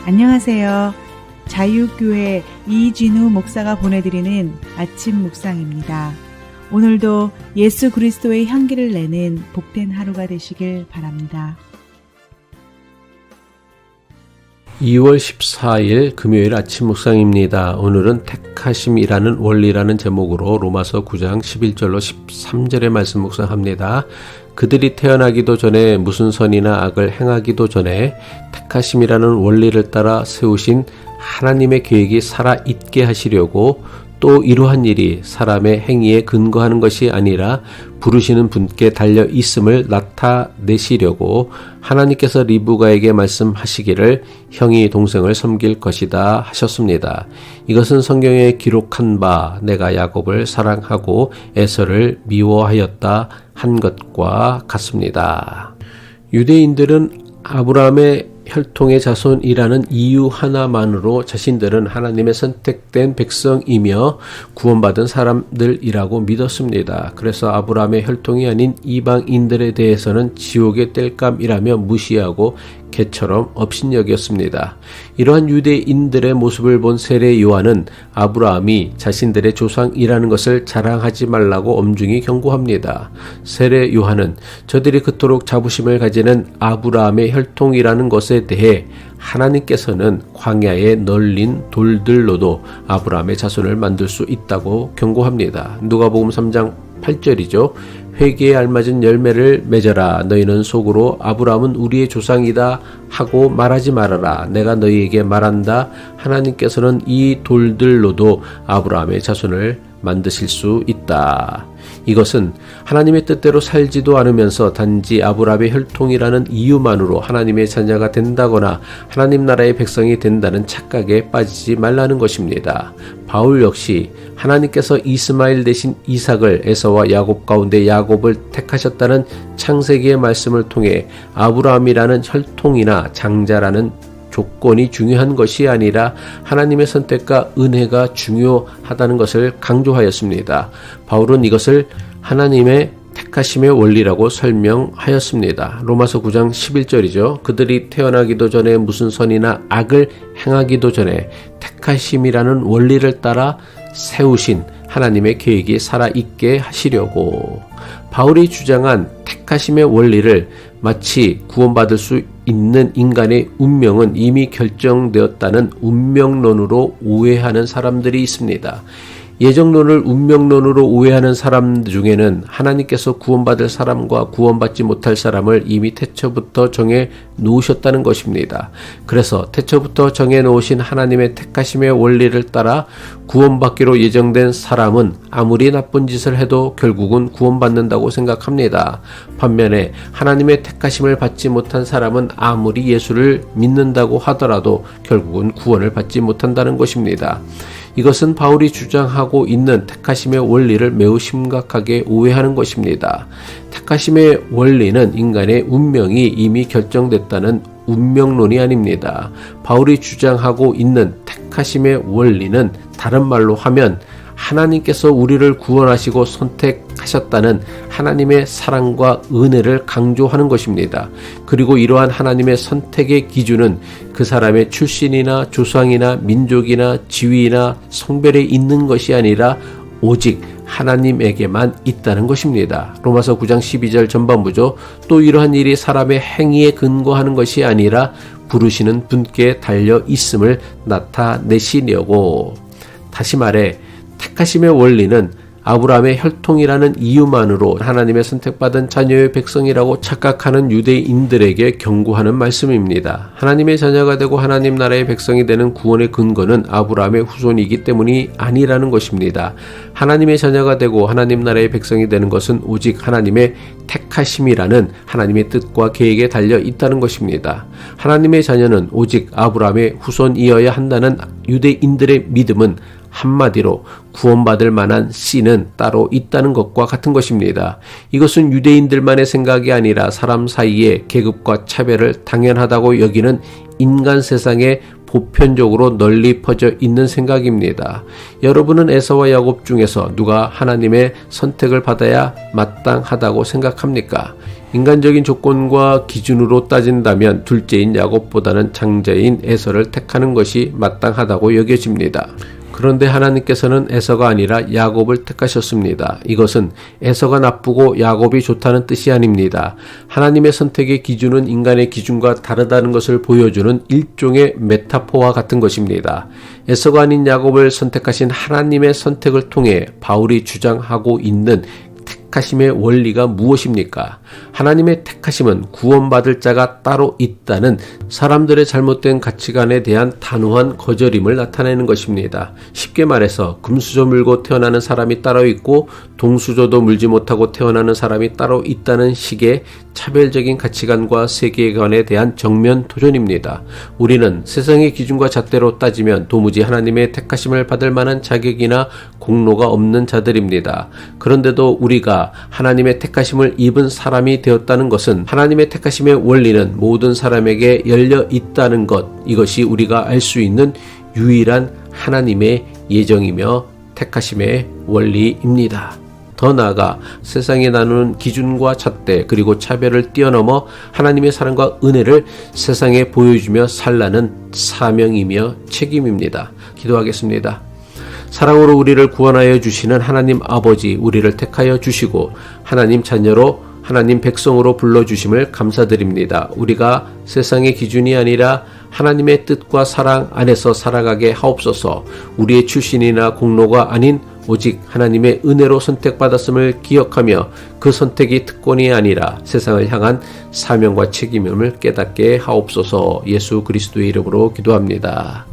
안녕하세요. 자유교회 이진우 목사가 보내드리는 아침 묵상입니다. 오늘도 예수 그리스도의 향기를 내는 복된 하루가 되시길 바랍니다. 2월 14일 금요일 아침 묵상입니다. 오늘은 택하심이라는 원리라는 제목으로 로마서 9장 11절로 13절의 말씀 묵상합니다. 그들이 태어나기도 전에 무슨 선이나 악을 행하기도 전에 택하심이라는 원리를 따라 세우신 하나님의 계획이 살아있게 하시려고 또 이러한 일이 사람의 행위에 근거하는 것이 아니라 부르시는 분께 달려 있음을 나타내시려고 하나님께서 리브가에게 말씀하시기를 형이 동생을 섬길 것이다 하셨습니다. 이것은 성경에 기록한 바 내가 야곱을 사랑하고 에서를 미워하였다 한 것과 같습니다. 유대인들은 아브라함의 혈통의 자손이라는 이유 하나만으로 자신들은 하나님의 선택된 백성이며 구원받은 사람들이라고 믿었습니다. 그래서 아브라함의 혈통이 아닌 이방인들에 대해서는 지옥의 땔감이라며 무시하고 개처럼 업신여겼습니다. 이러한 유대인들의 모습을 본 세례 요한은 아브라함이 자신들의 조상이라는 것을 자랑하지 말라고 엄중히 경고합니다. 세례 요한은 저들이 그토록 자부심을 가지는 아브라함의 혈통이라는 것에 대해 하나님께서는 광야에 널린 돌들로도 아브라함의 자손을 만들 수 있다고 경고합니다. 누가복음 3장 8절이죠. 회개에 알맞은 열매를 맺어라. 너희는 속으로 아브라함은 우리의 조상이다 하고 말하지 말아라. 내가 너희에게 말한다. 하나님께서는 이 돌들로도 아브라함의 자손을 만드실 수 있다. 이것은 하나님의 뜻대로 살지도 않으면서 단지 아브라함의 혈통이라는 이유만으로 하나님의 자녀가 된다거나 하나님 나라의 백성이 된다는 착각에 빠지지 말라는 것입니다. 바울 역시 하나님께서 이스마엘 대신 이삭을 에서와 야곱 가운데 야곱을 택하셨다는 창세기의 말씀을 통해 아브라함이라는 혈통이나 장자라는 조건이 중요한 것이 아니라 하나님의 선택과 은혜가 중요하다는 것을 강조하였습니다. 바울은 이것을 하나님의 택하심의 원리라고 설명하였습니다. 로마서 9장 11절이죠. 그들이 태어나기도 전에 무슨 선이나 악을 행하기도 전에 택하심이라는 원리를 따라 세우신 하나님의 계획이 살아있게 하시려고. 바울이 주장한 택하심의 원리를 마치 구원받을 수 있는 인간의 운명은 이미 결정되었다는 운명론으로 오해하는 사람들이 있습니다. 예정론을 운명론으로 오해하는 사람 중에는 하나님께서 구원받을 사람과 구원받지 못할 사람을 이미 태초부터 정해 놓으셨다는 것입니다. 그래서 태초부터 정해 놓으신 하나님의 택하심의 원리를 따라 구원받기로 예정된 사람은 아무리 나쁜 짓을 해도 결국은 구원받는다고 생각합니다. 반면에 하나님의 택하심을 받지 못한 사람은 아무리 예수를 믿는다고 하더라도 결국은 구원을 받지 못한다는 것입니다. 이것은 바울이 주장하고 있는 택하심의 원리를 매우 심각하게 오해하는 것입니다. 택하심의 원리는 인간의 운명이 이미 결정됐다는 운명론이 아닙니다. 바울이 주장하고 있는 택하심의 원리는 다른 말로 하면 하나님께서 우리를 구원하시고 선택하셨다는 하나님의 사랑과 은혜를 강조하는 것입니다. 그리고 이러한 하나님의 선택의 기준은 그 사람의 출신이나 조상이나 민족이나 지위나 성별에 있는 것이 아니라 오직 하나님에게만 있다는 것입니다. 로마서 9장 12절 전반부죠. 또 이러한 일이 사람의 행위에 근거하는 것이 아니라 부르시는 분께 달려 있음을 나타내시려고. 다시 말해 택하심의 원리는 아브라함의 혈통이라는 이유만으로 하나님의 선택받은 자녀의 백성이라고 착각하는 유대인들에게 경고하는 말씀입니다. 하나님의 자녀가 되고 하나님 나라의 백성이 되는 구원의 근거는 아브라함의 후손이기 때문이 아니라는 것입니다. 하나님의 자녀가 되고 하나님 나라의 백성이 되는 것은 오직 하나님의 택하심이라는 하나님의 뜻과 계획에 달려 있다는 것입니다. 하나님의 자녀는 오직 아브라함의 후손이어야 한다는 유대인들의 믿음은 한마디로 구원받을 만한 씨는 따로 있다는 것과 같은 것입니다. 이것은 유대인들만의 생각이 아니라 사람 사이에 계급과 차별을 당연하다고 여기는 인간 세상의 보편적으로 널리 퍼져 있는 생각입니다. 여러분은 에서와 야곱 중에서 누가 하나님의 선택을 받아야 마땅하다고 생각합니까? 인간적인 조건과 기준으로 따진다면 둘째인 야곱보다는 장자인 에서를 택하는 것이 마땅하다고 여겨집니다. 그런데 하나님께서는 에서가 아니라 야곱을 택하셨습니다. 이것은 에서가 나쁘고 야곱이 좋다는 뜻이 아닙니다. 하나님의 선택의 기준은 인간의 기준과 다르다는 것을 보여주는 일종의 메타포와 같은 것입니다. 에서가 아닌 야곱을 선택하신 하나님의 선택을 통해 바울이 주장하고 있는 택하심의 원리가 무엇입니까? 하나님의 택하심은 구원받을 자가 따로 있다는 사람들의 잘못된 가치관에 대한 단호한 거절임을 나타내는 것입니다. 쉽게 말해서 금수저 물고 태어나는 사람이 따로 있고 동수저도 물지 못하고 태어나는 사람이 따로 있다는 식의 차별적인 가치관과 세계관에 대한 정면 도전입니다. 우리는 세상의 기준과 잣대로 따지면 도무지 하나님의 택하심을 받을 만한 자격이나 공로가 없는 자들입니다. 그런데도 우리가 하나님의 택하심을 입은 사람이 되었다는 것은 하나님의 택하심의 원리는 모든 사람에게 열려 있다는 것, 이것이 우리가 알 수 있는 유일한 하나님의 예정이며 택하심의 원리입니다. 더 나아가 세상에 나누는 기준과 잣대 그리고 차별을 뛰어넘어 하나님의 사랑과 은혜를 세상에 보여주며 살라는 사명이며 책임입니다. 기도하겠습니다. 사랑으로 우리를 구원하여 주시는 하나님 아버지, 우리를 택하여 주시고 하나님 자녀로 하나님 백성으로 불러주심을 감사드립니다. 우리가 세상의 기준이 아니라 하나님의 뜻과 사랑 안에서 살아가게 하옵소서. 우리의 출신이나 공로가 아닌 오직 하나님의 은혜로 선택받았음을 기억하며 그 선택이 특권이 아니라 세상을 향한 사명과 책임임을 깨닫게 하옵소서. 예수 그리스도의 이름으로 기도합니다.